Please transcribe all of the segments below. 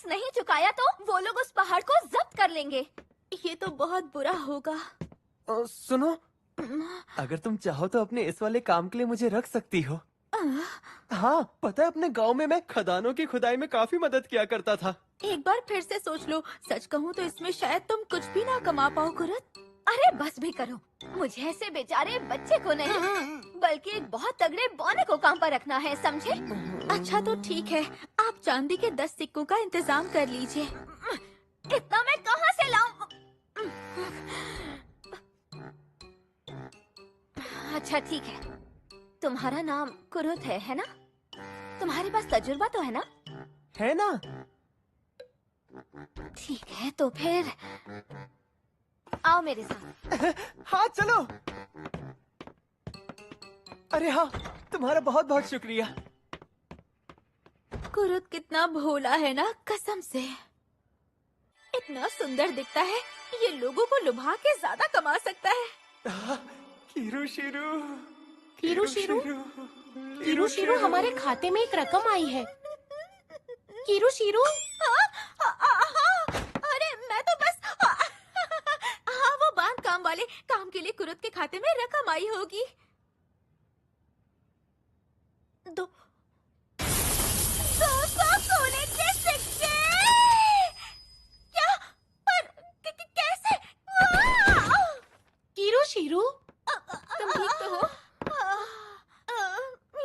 Tax नहीं चुकाया तो वो लोग उस पहाड़ को जब्त कर लेंगे। ये तो बहुत बुरा होगा। सुनो, अगर तुम चाहो तो अपने इस वाले काम के लिए मुझे रख सकती हो। हाँ, पता है अपने गांव में मैं खदानों की खुदाई में काफी मदद किया करता था। एक बार फिर से सोच लो, सच कहूँ तो इसमें शायद तुम कुछ भी ना कमा पाओ कुरत। अरे बस भी करो, मुझे ऐसे बेचारे बच्चे को नहीं बल्कि एक बहुत तगड़े बौने को काम पर रखना है, समझे? अच्छा तो ठीक है, आप चांदी के 10 सिक्कों का इंतजाम कर लीजिए। इतना मैं कहाँ से लाऊं? अच्छा ठीक है, तुम्हारा नाम कुरुत है ना? तुम्हारे पास तजुर्बा तो है ना? है ना? ठीक है तो फिर आओ मेरे साथ। हाँ चलो। अरे हाँ, तुम्हारा बहुत बहुत शुक्रिया। कुरुत कितना भोला है ना, कसम से। इतना सुंदर दिखता है, ये लोगों को लुभा के ज्यादा कमा सकता है। Kiru Shirou, Kiru Shirou, Kiru Shirou, हमारे खाते में एक रकम आई है। कीरू शिरू, अरे मैं तो बस हाँ, वो बांध काम वाले काम के लिए कुरुत के खाते में रकम आई होगी। दो 200 सोने के सिक्के। क्या? पर कैसे? कीरू शिरू, तुम ठीक तो हो?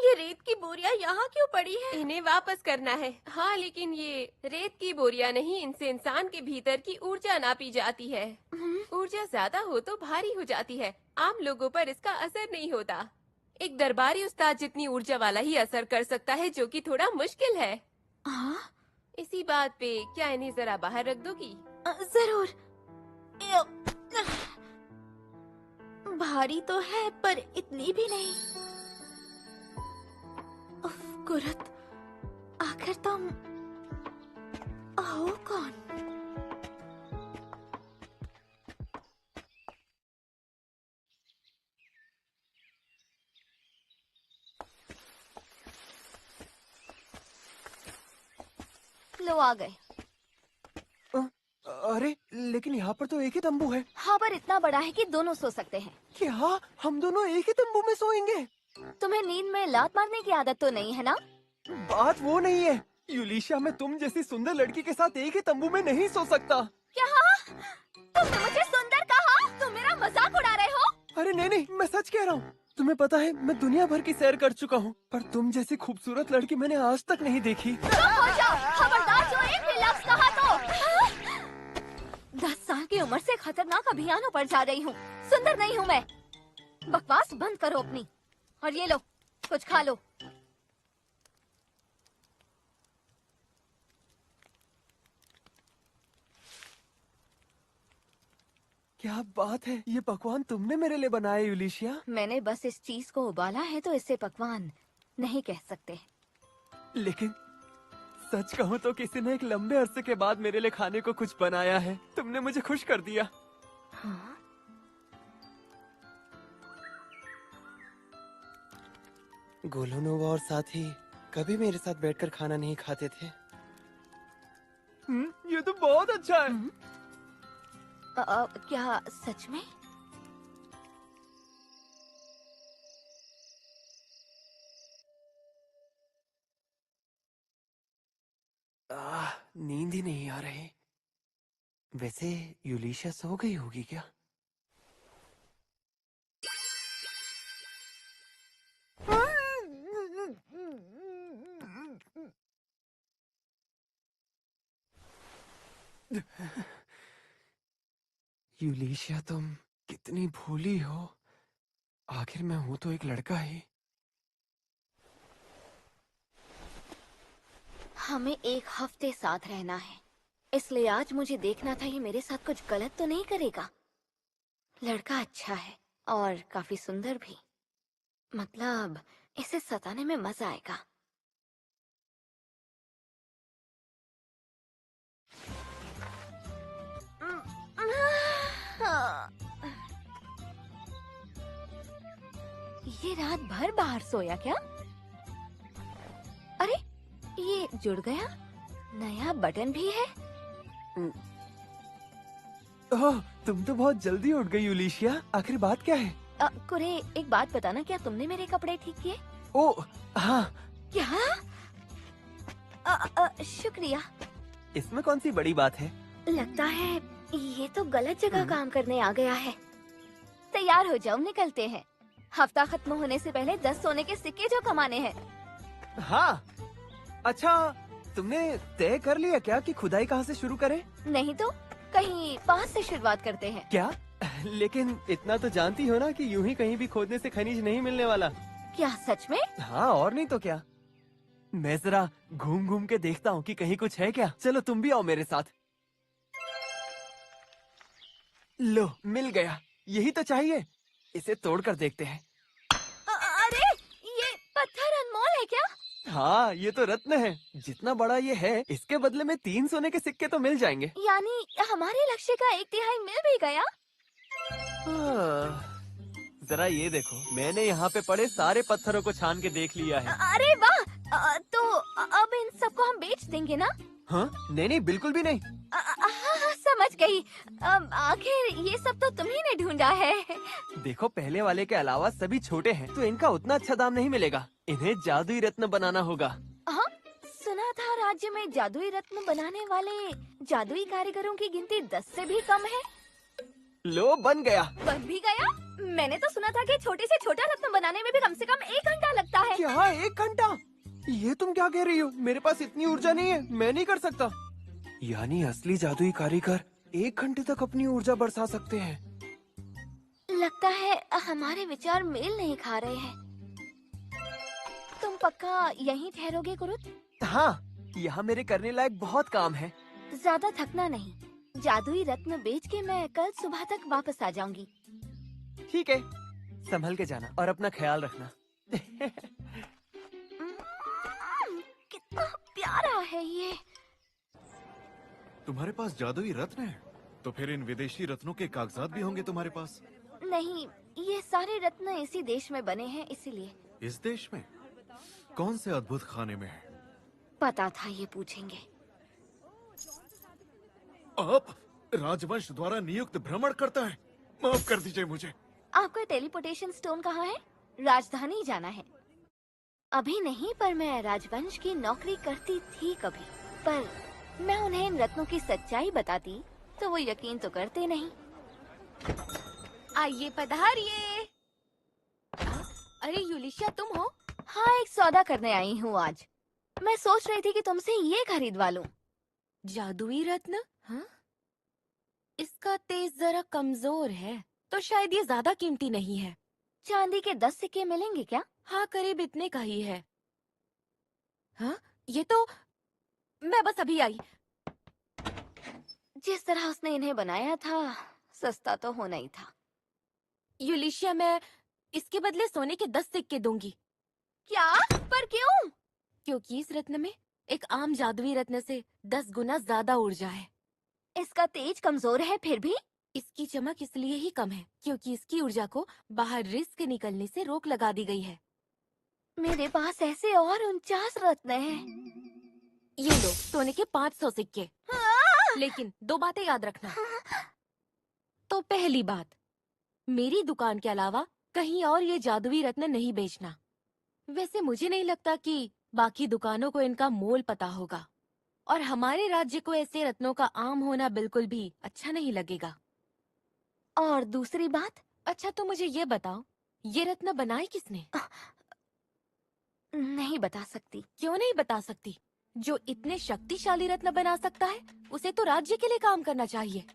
ये रेत की बोरियां यहाँ क्यों पड़ी है? इन्हें वापस करना है। हाँ, लेकिन ये रेत की बोरियां नहीं, इनसे इंसान के भीतर की ऊर्जा नापी जाती है। ऊर्जा ज्यादा हो तो भारी हो जाती है, आम लोगों पर इसका असर नहीं होता। एक दरबारी उस्ताद जितनी ऊर्जा वाला ही असर कर सकता है, जो कि थोड़ा मुश्किल है। इसी बात पे क्या इन्हें जरा बाहर रख दोगी? जरूर। भारी तो है पर इतनी भी नहीं। उफ, कुरत, आखिर तुम हो कौन? लो आ गए। अरे लेकिन यहाँ पर तो एक ही तंबू है। हाँ, पर इतना बड़ा है कि दोनों सो सकते हैं। क्या हम दोनों एक ही तंबू में सोएंगे? तुम्हें नींद में लात मारने की आदत तो नहीं है ना? बात वो नहीं है यूलिशिया, मैं तुम जैसी सुंदर लड़की के साथ एक ही तंबू में नहीं सो सकता। क्या? तुमने मुझे सुंदर कहा? तुम मेरा मजाक उड़ा रहे हो? अरे नहीं नहीं, मैं सच कह रहा हूँ। तुम्हें पता है मैं दुनिया भर की सैर कर चुका हूँ, पर तुम जैसी खूबसूरत लड़की मैंने आज तक नहीं देखी। चुप हो जाओ, खबरदार जो एक भी लफ्ज कहा तो। 10 साल की उम्र से खतरनाक अभियानों पर जा रही हूँ। सुंदर नहीं हूँ मैं। बकवास बंद करो अपनी, और ये लो, कुछ खा लो। क्या बात है, ये पकवान तुमने मेरे लिए बनाया यूलिशिया? मैंने बस इस चीज को उबाला है तो इसे पकवान नहीं कह सकते। लेकिन सच कहूँ तो किसी ने एक लंबे अरसे के बाद मेरे लिए खाने को कुछ बनाया है। तुमने मुझे खुश कर दिया। हाँ? गोलोनोवा और साथी कभी मेरे साथ बैठकर खाना नहीं खाते थे। ये तो बहुत अच्छा है। क्या सच में? नींद ही नहीं आ रही। वैसे यूलिशिया सो गई होगी क्या? यूलिशिया, तुम कितनी भोली हो। आखिर मैं हूं तो एक लड़का ही। हमें एक हफ्ते साथ रहना है, इसलिए आज मुझे देखना था ये मेरे साथ कुछ गलत तो नहीं करेगा। लड़का अच्छा है और काफी सुंदर भी, मतलब इसे सताने में मजा आएगा। ये रात भर बाहर सोया क्या? अरे ये जुड़ गया। नया बटन भी है। ओह, तुम तो बहुत जल्दी उठ गई यूलिशिया। आखिर बात क्या है? कुरे, एक बात बताना, क्या तुमने मेरे कपड़े ठीक किए? ओह हाँ, क्या? शुक्रिया। इसमें कौन सी बड़ी बात है? लगता है ये तो गलत जगह हम्म। काम करने आ गया है। तैयार हो जाओ, निकलते हैं। हफ्ता खत्म होने से पहले 10 सोने के सिक्के जो कमाने हैं। हाँ, अच्छा, तुमने तय कर लिया क्या कि खुदाई कहाँ से शुरू करें? नहीं तो कहीं पास से शुरुआत करते हैं। क्या? लेकिन इतना तो जानती हो ना कि यूं ही कहीं भी खोदने से खनिज नहीं मिलने वाला। क्या सच में? हाँ, और नहीं तो क्या। मैं जरा घूम घूम के देखता हूँ कि कहीं कुछ है क्या। चलो तुम भी आओ मेरे साथ। लो, मिल गया। यही तो चाहिए। इसे तोड़ कर देखते हैं। अरे, ये पत्थर अनमोल है क्या? हाँ, ये तो रत्न है। जितना बड़ा ये है, इसके बदले में 3 सोने के सिक्के तो मिल जाएंगे। यानी हमारे लक्ष्य का 1/3 मिल भी गया। हाँ, जरा ये देखो, मैंने यहाँ पे पड़े सारे पत्थरों को छान के देख लिया है। अरे वाह! तो अब इन सबको हम बेच देंगे ना? हाँ? नहीं नहीं, बिल्कुल भी नहीं। हाँ, समझ गई। आखिर ये सब तो तुम्ही ने ढूंढा है। देखो, पहले वाले के अलावा सभी छोटे हैं, तो इनका उतना अच्छा दाम नहीं मिलेगा। इन्हें जादुई रत्न बनाना होगा। हाँ, सुना था राज्य में जादुई रत्न बनाने वाले जादुई कारीगरों की गिनती 10 से भी कम है। लो, बन गया। बन भी गया? मैंने तो सुना था कि छोटे से छोटा रत्न बनाने में भी कम से कम 1 घंटा लगता है। क्या 1 घंटा? ये तुम क्या कह रही हो? मेरे पास इतनी ऊर्जा नहीं है, मैं नहीं कर सकता। यानी असली जादुई कारीगर 1 घंटे तक अपनी ऊर्जा बरसा सकते हैं। लगता है हमारे विचार मेल नहीं खा रहे हैं। तुम पक्का यहीं ठहरोगे कुरुत? हाँ, यहाँ मेरे करने लायक बहुत काम है। ज्यादा थकना नहीं। जादुई रत्न बेच के मैं कल सुबह तक वापस आ जाऊंगी। ठीक है, संभल के जाना और अपना ख्याल रखना। कितना प्यारा है ये। तुम्हारे पास जादुई रत्न है? तो फिर इन विदेशी रत्नों के कागजात भी होंगे तुम्हारे पास? नहीं, ये सारे रत्न इसी देश में बने हैं, इसीलिए। इस देश में? कौन से अद्भुत खाने में है? पता था ये पूछेंगे। आप राजवंश द्वारा नियुक्त भ्रमण करता है। माफ कर दीजिए मुझे। आपका टेलीपोर्टेशन स्टोन कहाँ है? राजधानी जाना है। अभी नहीं, पर मैं राजवंश की नौकरी करती थी कभी। पर मैं उन्हें इन रत्नों की सच्चाई बताती तो वो यकीन तो करते नहीं। आइए, पधारिए। अरे यूलिशिया, तुम हो? हाँ, एक सौदा करने आई हूँ आज। मैं सोच रही थी कि तुमसे ये खरीदवा लूं। जादुई रत्न? हाँ? इसका तेज जरा कमजोर है, तो शायद ये ज्यादा कीमती नहीं है। चांदी के 10 सिक्के मिलेंगे क्या? हाँ, करीब इतने का ही है। हाँ, ये तो मैं बस अभी आई। जिस तरह उसने इन्हें बनाया था, सस्ता तो होना ही था। यूलिशिया, मैं इसके बदले सोने के 10 सिक्के दूंगी। क्या? पर क्यों? क्योंकि इस रत्न में एक आम जादुई रत्न से 10 गुना ज्यादा ऊर्जा है। इसका तेज कमजोर है, फिर भी इसकी चमक इसलिए ही कम है क्योंकि इसकी ऊर्जा को बाहर रिस्क निकलने से रोक लगा दी गई है। मेरे पास ऐसे और 49 रत्न हैं। ये लो, सोने के 500 सिक्के। लेकिन 2 बातें याद रखना। तो पहली बात, मेरी दुकान के अलावा कहीं और ये जादुई रत्न नहीं बेचना। वैसे मुझे नहीं लगता कि बाकी दुकानों को इनका मोल पता होगा, और हमारे राज्य को ऐसे रत्नों का आम होना बिल्कुल भी अच्छा नहीं लगेगा। और दूसरी बात? अच्छा, तो मुझे ये बताओ, ये रत्न बनाए किसने? नहीं बता सकती। क्यों नहीं बता सकती? जो इतने शक्तिशाली रत्न बना सकता है, उसे तो राज्य के लिए काम करना चाहिए।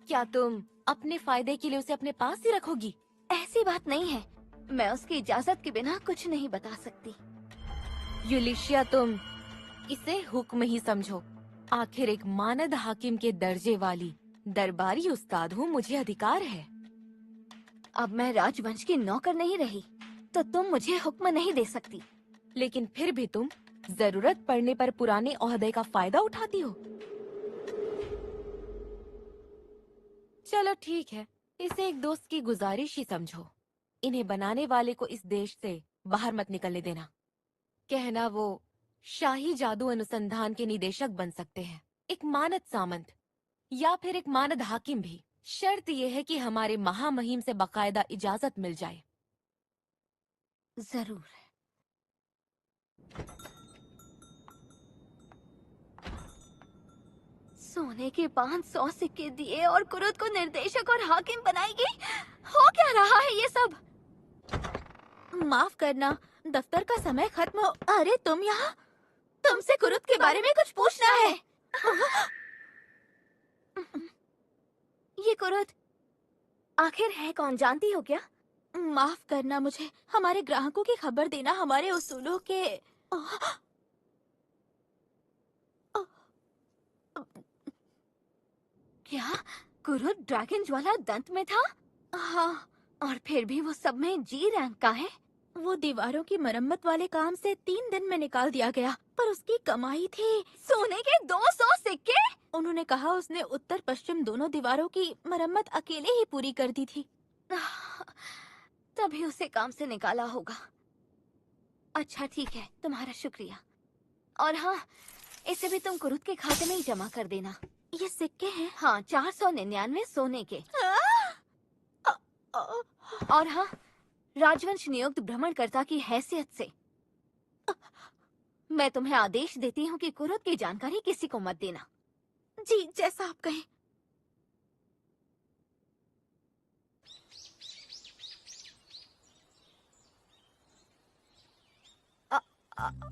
क्या तुम अपने फायदे के लिए उसे अपने पास ही रखोगी? ऐसी बात नहीं है। मैं उसकी इजाजत के बिना कुछ नहीं बता सकती। यूलिशिया, तुम इसे हुक्म ही समझो। आखिर एक मानद हाकिम के दर्जे वाली दरबारी उस्ताद हूँ, मुझे अधिकार है। अब मैं राजवंश की नौकर नहीं रही, तो तुम मुझे हुक्म नहीं दे सकती। लेकिन फिर भी तुम जरूरत पड़ने पर पुराने ओहदे का फायदा उठाती हो। चलो ठीक है, इसे एक दोस्त की गुजारिश ही समझो। इन्हें बनाने वाले को इस देश से बाहर मत निकलने देना। कहना वो शाही जादू अनुसंधान के निदेशक बन सकते हैं, एक मानद सामंत या फिर एक मानद हाकिम भी। शर्त यह है कि हमारे महामहिम से बाकायदा इजाजत मिल जाए। जरूर। सोने के 500 सिक्के दिए और कुरुद को निर्देशक और हाकिम बनाएगी। हो क्या रहा है ये सब? माफ करना, दफ्तर का समय खत्म हो। अरे तुम यहाँ? तुमसे कुरुद के बारे में कुछ पूछना है। ये कुरुद आखिर है कौन, जानती हो क्या? माफ करना मुझे, हमारे ग्राहकों की खबर देना हमारे उसूलों के। क्या कुरुद ड्रैगन ज्वाला दंत में था? हाँ, और फिर भी वो सब में जी रैंक का है। वो दीवारों की मरम्मत वाले काम से 3 दिन में निकाल दिया गया, पर उसकी कमाई थी सोने के 200 सिक्के। उन्होंने कहा उसने उत्तर पश्चिम दोनों दीवारों की मरम्मत अकेले ही पूरी कर दी थी। तभी उसे काम से निकाला होगा। अच्छा ठीक है, तुम्हारा शुक्रिया। और हाँ, इसे भी तुम कुरुद के खाते में ही जमा कर देना। ये सिक्के हैं? हाँ, 499 सोने के। और हाँ, राजवंश नियुक्त भ्रमणकर्ता की हैसियत से मैं तुम्हें आदेश देती हूँ कि कुरुद की जानकारी किसी को मत देना। जी, जैसा आप कहें।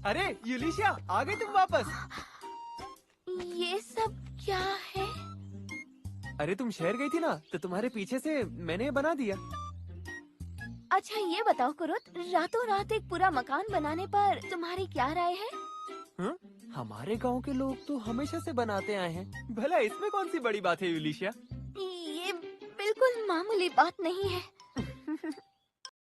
अरे यूलिशिया, आ गई तुम वापस? ये सब क्या है? अरे तुम शहर गई थी ना, तो तुम्हारे पीछे से मैंने ये बना दिया। अच्छा ये बताओ कुरुद, रातों रात एक पूरा मकान बनाने पर तुम्हारी क्या राय है? हमारे गांव के लोग तो हमेशा से बनाते आए हैं, भला इसमें कौन सी बड़ी बात है यूलिशिया? ये बिल्कुल मामूली बात नहीं है।